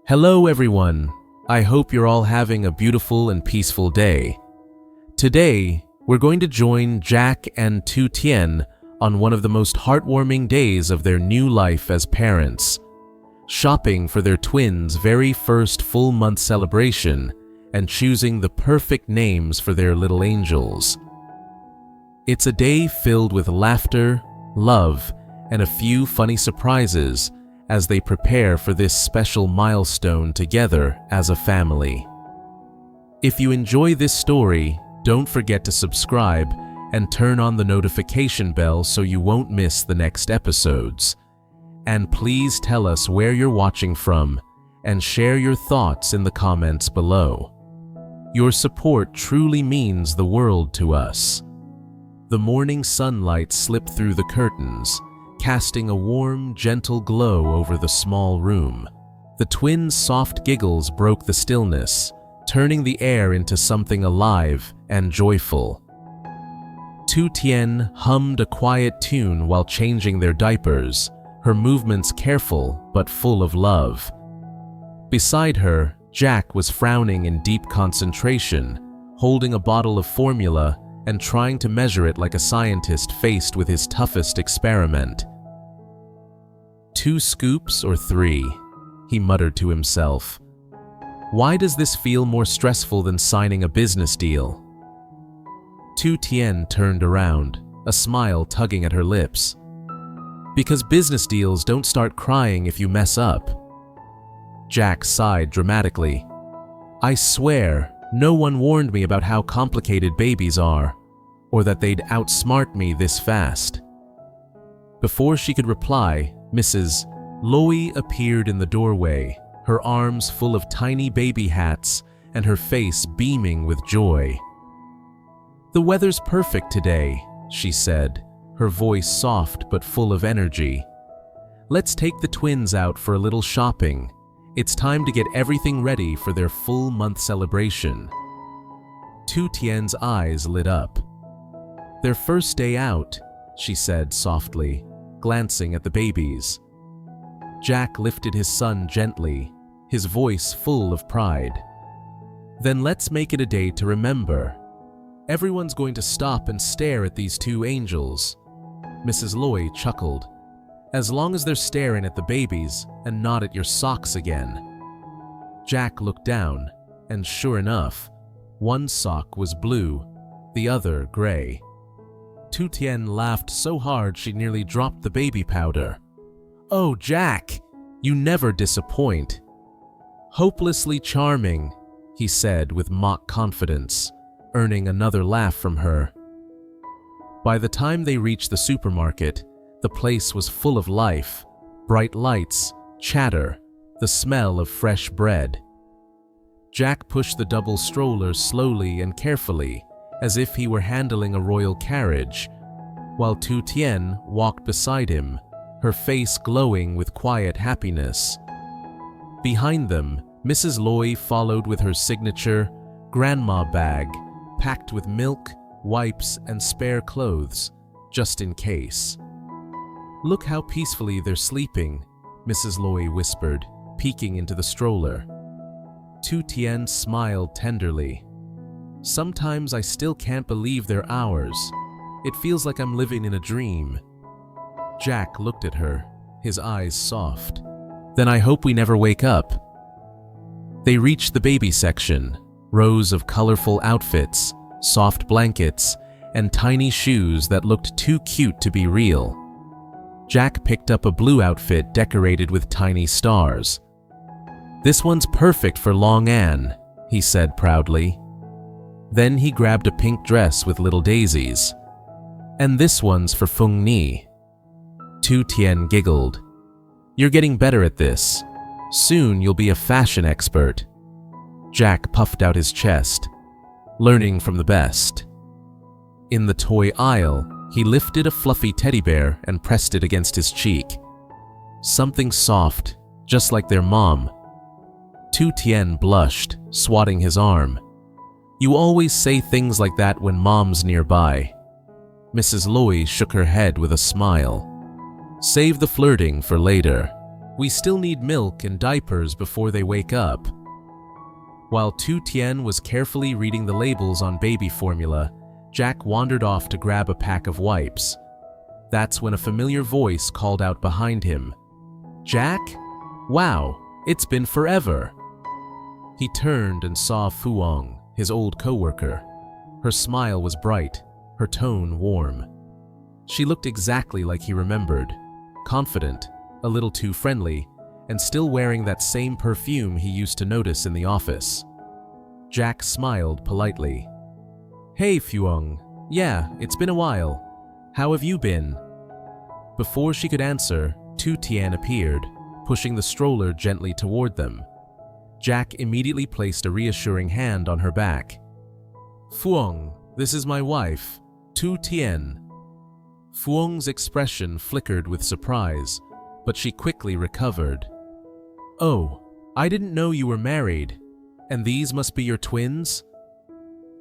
Hello everyone, I hope you're all having a beautiful and peaceful day. Today, we're going to join Jack and Tu Tien on one of the most heartwarming days of their new life as parents, shopping for their twins' very first full-month celebration and choosing the perfect names for their little angels. It's a day filled with laughter, love, and a few funny surprises as they prepare for this special milestone together as a family. If you enjoy this story, don't forget to subscribe and turn on the notification bell so you won't miss the next episodes. And please tell us where you're watching from and share your thoughts in the comments below. Your support truly means the world to us. The morning sunlight slipped through the curtains, casting a warm, gentle glow over the small room. The twins' soft giggles broke the stillness, turning the air into something alive and joyful. Tu Tien hummed a quiet tune while changing their diapers, her movements careful but full of love. Beside her, Jack was frowning in deep concentration, holding a bottle of formula and trying to measure it like a scientist faced with his toughest experiment. 2 scoops or 3, he muttered to himself. Why does this feel more stressful than signing a business deal? Tu Tien turned around, a smile tugging at her lips. Because business deals don't start crying if you mess up. Jack sighed dramatically. I swear, no one warned me about how complicated babies are, or that they'd outsmart me this fast. Before she could reply, Mrs. Ly appeared in the doorway, her arms full of tiny baby hats and her face beaming with joy. The weather's perfect today, she said, her voice soft but full of energy. Let's take the twins out for a little shopping. It's time to get everything ready for their full-month celebration. Tu Tien's eyes lit up. Their first day out, she said softly, glancing at the babies. Jack lifted his son gently, his voice full of pride. Then let's make it a day to remember. Everyone's going to stop and stare at these 2 angels. Mrs. Ly chuckled. As long as they're staring at the babies and not at your socks again. Jack looked down, and sure enough, one sock was blue, the other gray. Tu Tien laughed so hard she nearly dropped the baby powder. Oh, Jack, you never disappoint. Hopelessly charming, he said with mock confidence, earning another laugh from her. By the time they reached the supermarket, the place was full of life, bright lights, chatter, the smell of fresh bread. Jack pushed the double stroller slowly and carefully, as if he were handling a royal carriage, while Tu Tien walked beside him, her face glowing with quiet happiness. Behind them, Mrs. Ly followed with her signature grandma bag, packed with milk, wipes, and spare clothes, just in case. Look how peacefully they're sleeping, Mrs. Ly whispered, peeking into the stroller. Tu Tien smiled tenderly. Sometimes I still can't believe they're ours. It feels like I'm living in a dream. Jack looked at her, his eyes soft. Then I hope we never wake up. They reached the baby section, rows of colorful outfits, soft blankets, and tiny shoes that looked too cute to be real. Jack picked up a blue outfit decorated with tiny stars. This one's perfect for Long Anne, he said proudly. Then he grabbed a pink dress with little daisies. And this one's for Fung Ni. Tu Tien giggled. You're getting better at this. Soon you'll be a fashion expert. Jack puffed out his chest, learning from the best. In the toy aisle, he lifted a fluffy teddy bear and pressed it against his cheek. Something soft, just like their mom. Tu Tien blushed, swatting his arm. You always say things like that when mom's nearby. Mrs. Ly shook her head with a smile. Save the flirting for later. We still need milk and diapers before they wake up." While Tu Tien was carefully reading the labels on baby formula, Jack wandered off to grab a pack of wipes. That's when a familiar voice called out behind him, "Jack? Wow, it's been forever." He turned and saw Fuong, his old coworker. Her smile was bright, her tone warm. She looked exactly like he remembered, confident, a little too friendly, and still wearing that same perfume he used to notice in the office. Jack smiled politely. "Hey, Fuong. Yeah, it's been a while. How have you been?" Before she could answer, Tu Tien appeared, pushing the stroller gently toward them. Jack immediately placed a reassuring hand on her back. "Fuong, this is my wife, Tu Tien." Fuong's expression flickered with surprise, but she quickly recovered. "Oh, I didn't know you were married. And these must be your twins?"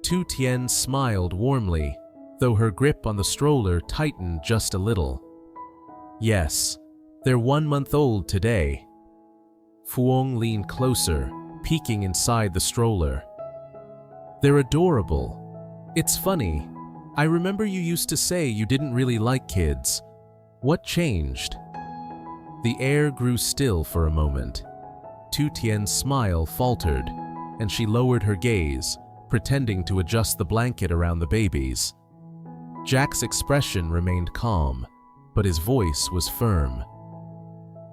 Tu Tien smiled warmly, though her grip on the stroller tightened just a little. "Yes, they're 1 month old today." Fuong leaned closer, peeking inside the stroller. "They're adorable. It's funny. I remember you used to say you didn't really like kids. What changed?" The air grew still for a moment. Tu Tien's smile faltered, and she lowered her gaze, pretending to adjust the blanket around the babies. Jack's expression remained calm, but his voice was firm.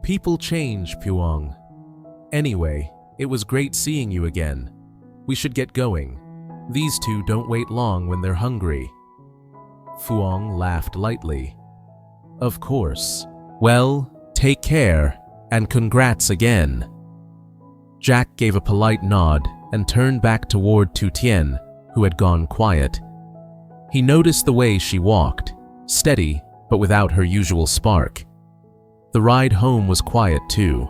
"People change, Fuong. Anyway, it was great seeing you again. We should get going. These two don't wait long when they're hungry." Fuong laughed lightly. "Of course. Well, take care, and congrats again." Jack gave a polite nod and turned back toward Tu Tien, who had gone quiet. He noticed the way she walked, steady but without her usual spark. The ride home was quiet too.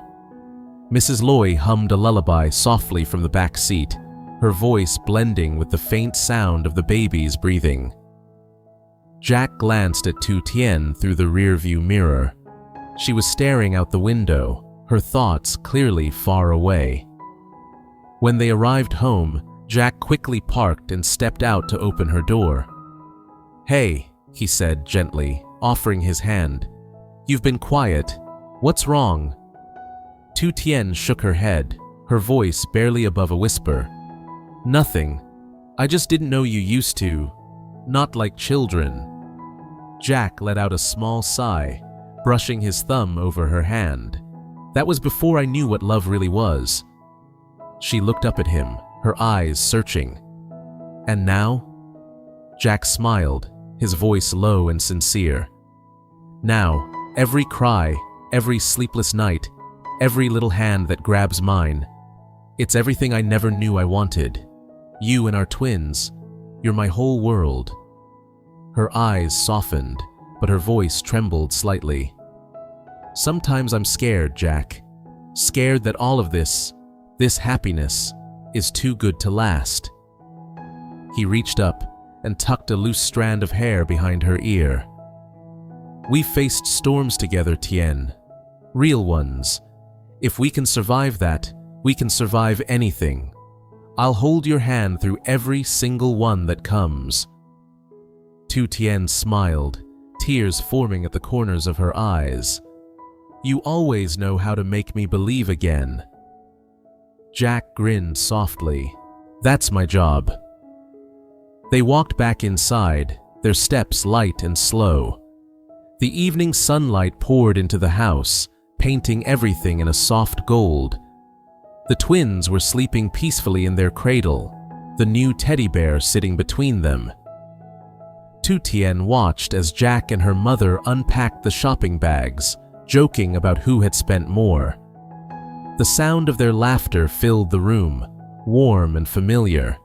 Mrs. Loy hummed a lullaby softly from the back seat, her voice blending with the faint sound of the baby's breathing. Jack glanced at Tu Tien through the rearview mirror. She was staring out the window, her thoughts clearly far away. When they arrived home, Jack quickly parked and stepped out to open her door. "Hey," he said gently, offering his hand. "You've been quiet. What's wrong?" Tu Tien shook her head, her voice barely above a whisper. "Nothing. I just didn't know you used to. Not like children." Jack let out a small sigh, brushing his thumb over her hand. "That was before I knew what love really was." She looked up at him, her eyes searching. "And now?" Jack smiled, his voice low and sincere. "Now, every cry, every sleepless night, every little hand that grabs mine, it's everything I never knew I wanted. You and our twins, you're my whole world." Her eyes softened, but her voice trembled slightly. "Sometimes I'm scared, Jack. Scared that all of this happiness, is too good to last." He reached up and tucked a loose strand of hair behind her ear. "We've faced storms together, Tien. Real ones. If we can survive that, we can survive anything. I'll hold your hand through every single one that comes." Tu Tien smiled, tears forming at the corners of her eyes. "You always know how to make me believe again." Jack grinned softly. "That's my job." They walked back inside, their steps light and slow. The evening sunlight poured into the house, painting everything in a soft gold. The twins were sleeping peacefully in their cradle, the new teddy bear sitting between them. Tu Tien watched as Jack and her mother unpacked the shopping bags, joking about who had spent more. The sound of their laughter filled the room, warm and familiar.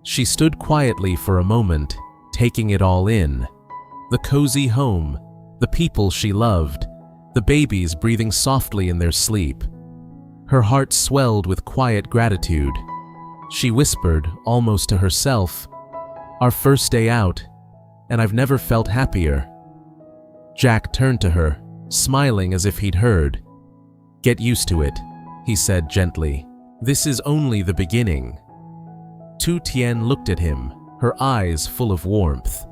She stood quietly for a moment, taking it all in. The cozy home, the people she loved, the babies breathing softly in their sleep. Her heart swelled with quiet gratitude. She whispered, almost to herself, "Our first day out, and I've never felt happier." Jack turned to her, smiling as if he'd heard. Get used to it, he said gently. This is only the beginning. Tu Tien looked at him, her eyes full of warmth.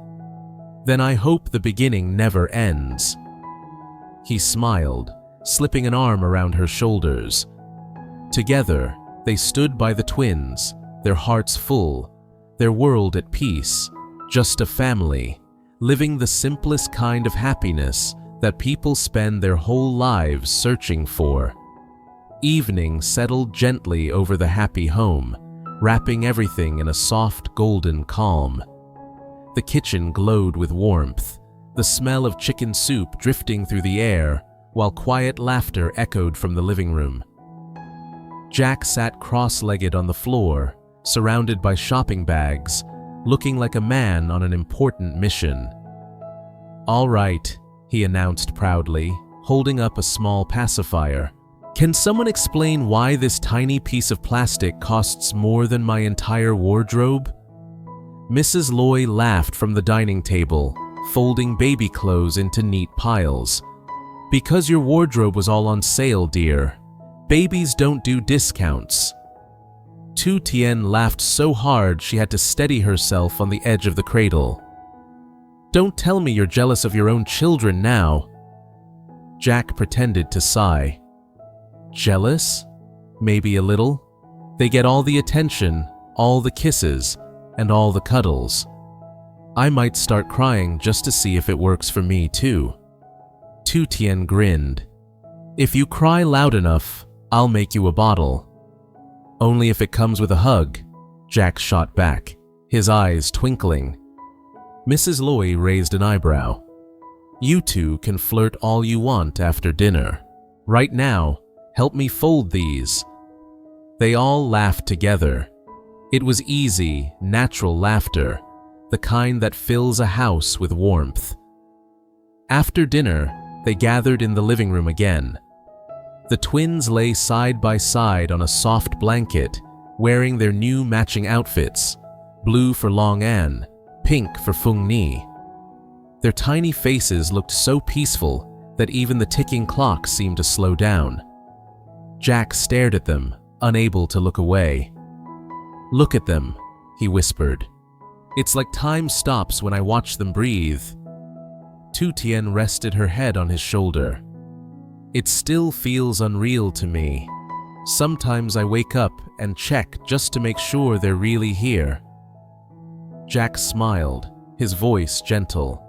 Then I hope the beginning never ends. He smiled, slipping an arm around her shoulders. Together, they stood by the twins, their hearts full, their world at peace, just a family, living the simplest kind of happiness that people spend their whole lives searching for. Evening settled gently over the happy home, wrapping everything in a soft golden calm. The kitchen glowed with warmth, the smell of chicken soup drifting through the air, while quiet laughter echoed from the living room. Jack sat cross-legged on the floor, surrounded by shopping bags, looking like a man on an important mission. "All right," he announced proudly, holding up a small pacifier. "Can someone explain why this tiny piece of plastic costs more than my entire wardrobe?" Mrs. Loy laughed from the dining table, folding baby clothes into neat piles. "Because your wardrobe was all on sale, dear. Babies don't do discounts." Tu Tien laughed so hard she had to steady herself on the edge of the cradle. "Don't tell me you're jealous of your own children now." Jack pretended to sigh. "Jealous? Maybe a little. They get all the attention, all the kisses, and all the cuddles. I might start crying just to see if it works for me too." Tu Tien grinned. "If you cry loud enough, I'll make you a bottle." "Only if it comes with a hug," Jack shot back, his eyes twinkling. Mrs. Loy raised an eyebrow. "You two can flirt all you want after dinner. Right now, help me fold these." They all laughed together. It was easy, natural laughter, the kind that fills a house with warmth. After dinner, they gathered in the living room again. The twins lay side by side on a soft blanket, wearing their new matching outfits, blue for Long An, pink for Fung Ni. Their tiny faces looked so peaceful that even the ticking clock seemed to slow down. Jack stared at them, unable to look away. "Look at them," he whispered. "It's like time stops when I watch them breathe." Tu Tien rested her head on his shoulder. "It still feels unreal to me. Sometimes I wake up and check just to make sure they're really here." Jack smiled, his voice gentle.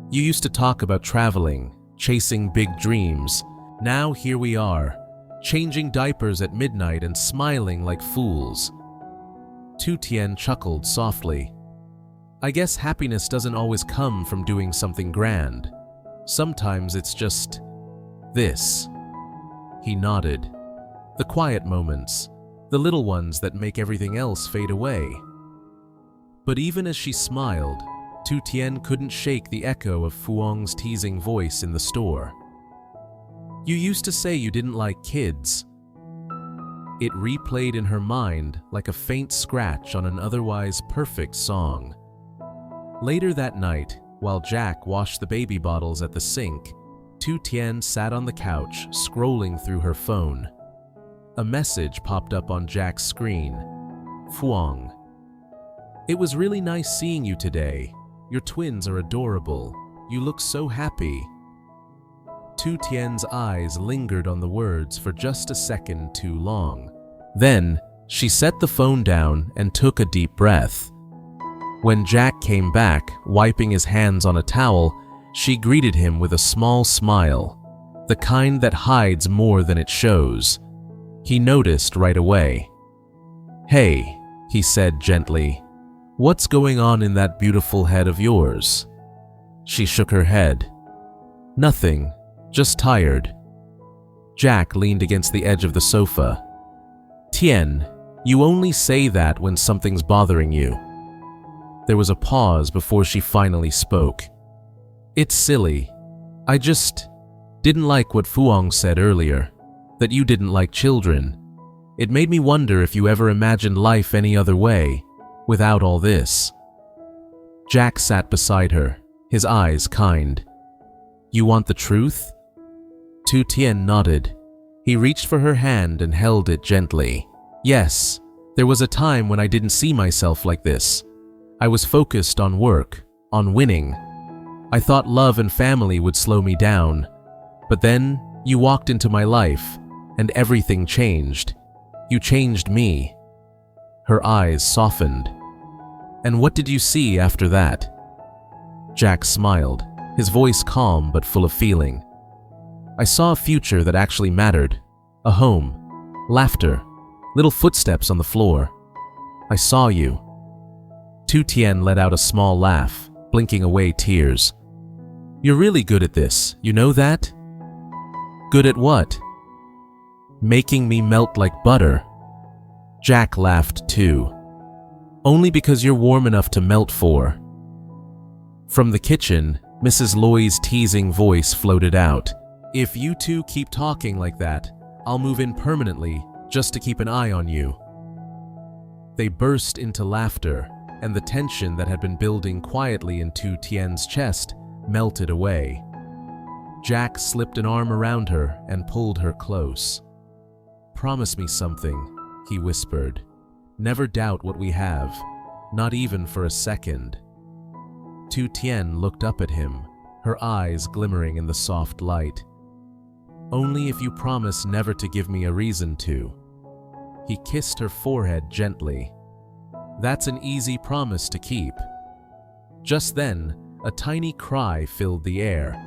"You used to talk about traveling, chasing big dreams. Now here we are, changing diapers at midnight and smiling like fools." Tu Tien chuckled softly. "I guess happiness doesn't always come from doing something grand. Sometimes it's just this." He nodded. "The quiet moments, the little ones that make everything else fade away." But even as she smiled, Tu Tien couldn't shake the echo of Fuong's teasing voice in the store. "You used to say you didn't like kids." It replayed in her mind like a faint scratch on an otherwise perfect song. Later that night, while Jack washed the baby bottles at the sink, Tu Tien sat on the couch, scrolling through her phone. A message popped up on Jack's screen. "Fuong. It was really nice seeing you today. Your twins are adorable. You look so happy." Tu Tien's eyes lingered on the words for just a second too long. Then, she set the phone down and took a deep breath. When Jack came back, wiping his hands on a towel, she greeted him with a small smile, the kind that hides more than it shows. He noticed right away. "Hey," he said gently, "what's going on in that beautiful head of yours?" She shook her head. "Nothing, just tired." Jack leaned against the edge of the sofa. "Tien, you only say that when something's bothering you." There was a pause before she finally spoke. "It's silly. I just didn't like what Fuong said earlier, that you didn't like children. It made me wonder if you ever imagined life any other way, without all this." Jack sat beside her, his eyes kind. "You want the truth?" Tu Tien nodded. He reached for her hand and held it gently. Yes, there was a time when I didn't see myself like this. I was focused on work, on winning. I thought love and family would slow me down. But then you walked into my life, and everything changed. You changed me. Her eyes softened. And what did you see after that? Jack smiled, his voice calm but full of feeling. I saw a future that actually mattered. A home, laughter, little footsteps on the floor. I saw you. Tu Tien let out a small laugh, blinking away tears. You're really good at this, you know that? Good at what? Making me melt like butter. Jack laughed too. Only because you're warm enough to melt for. From the kitchen, Mrs. Loy's teasing voice floated out. If you two keep talking like that, I'll move in permanently just to keep an eye on you. They burst into laughter, and the tension that had been building quietly in Tu Tien's chest melted away. Jack slipped an arm around her and pulled her close. Promise me something, he whispered. Never doubt what we have, not even for a second. Tu Tien looked up at him, her eyes glimmering in the soft light. Only if you promise never to give me a reason to. He kissed her forehead gently. That's an easy promise to keep. Just then, a tiny cry filled the air.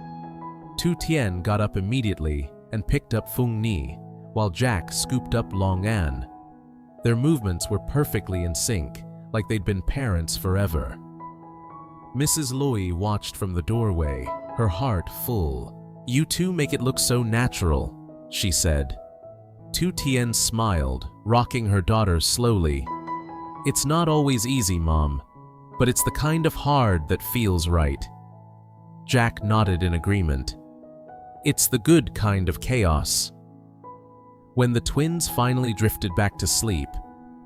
Tu Tien got up immediately and picked up Fung Ni, while Jack scooped up Long An. Their movements were perfectly in sync, like they'd been parents forever. Mrs. Loy watched from the doorway, her heart full. You two make it look so natural, she said. Tu Tien smiled, rocking her daughter slowly. It's not always easy, Mom, but it's the kind of hard that feels right. Jack nodded in agreement. It's the good kind of chaos. When the twins finally drifted back to sleep,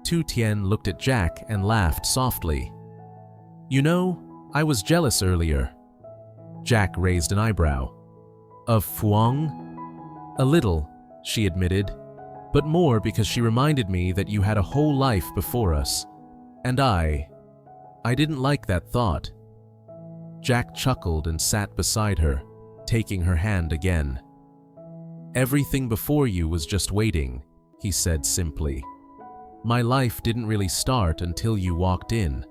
Tu Tien looked at Jack and laughed softly. You know, I was jealous earlier. Jack raised an eyebrow. Of Fuang? A little, she admitted, but more because she reminded me that you had a whole life before us. And I didn't like that thought. Jack chuckled and sat beside her, taking her hand again. Everything before you was just waiting, he said simply. My life didn't really start until you walked in.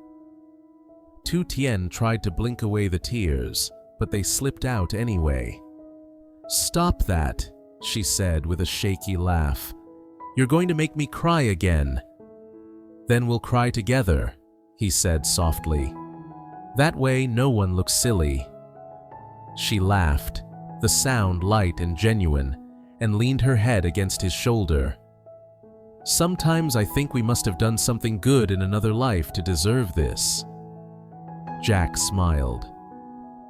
Tu Tien tried to blink away the tears, but they slipped out anyway. Stop that, she said with a shaky laugh. You're going to make me cry again. Then we'll cry together, he said softly. That way no one looks silly. She laughed, the sound light and genuine, and leaned her head against his shoulder. Sometimes I think we must have done something good in another life to deserve this. Jack smiled.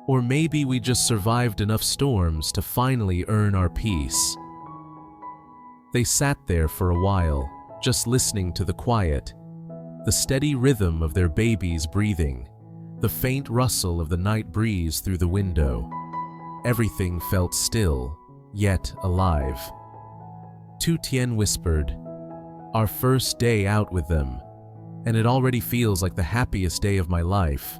Or maybe we just survived enough storms to finally earn our peace. They sat there for a while, just listening to the quiet, the steady rhythm of their baby's breathing, the faint rustle of the night breeze through the window. Everything felt still, yet alive. Tu Tien whispered, Our first day out with them, and it already feels like the happiest day of my life.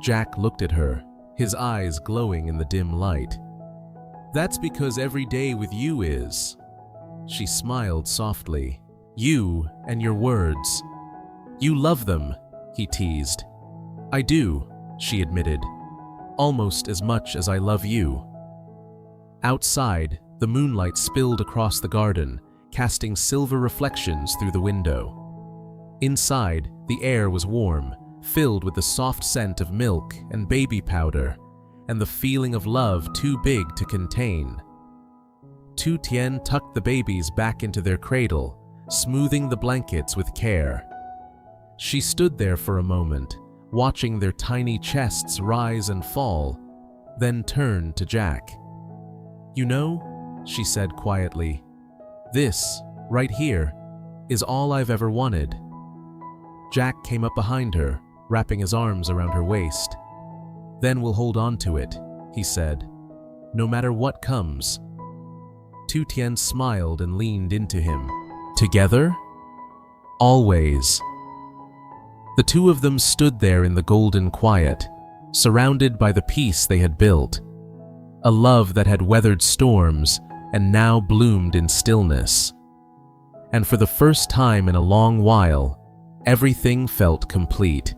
Jack looked at her, his eyes glowing in the dim light. That's because every day with you is. She smiled softly. You and your words. You love them, he teased. I do, she admitted. Almost as much as I love you. Outside, the moonlight spilled across the garden, casting silver reflections through the window. Inside, the air was warm, filled with the soft scent of milk and baby powder, and the feeling of love too big to contain. Tu Tien tucked the babies back into their cradle, smoothing the blankets with care. She stood there for a moment, watching their tiny chests rise and fall, then turned to Jack. You know, she said quietly, this, right here, is all I've ever wanted. Jack came up behind her, wrapping his arms around her waist. Then we'll hold on to it, he said, no matter what comes. Tu Tien smiled and leaned into him. Together? Always. The two of them stood there in the golden quiet, surrounded by the peace they had built, a love that had weathered storms and now bloomed in stillness. And for the first time in a long while, everything felt complete.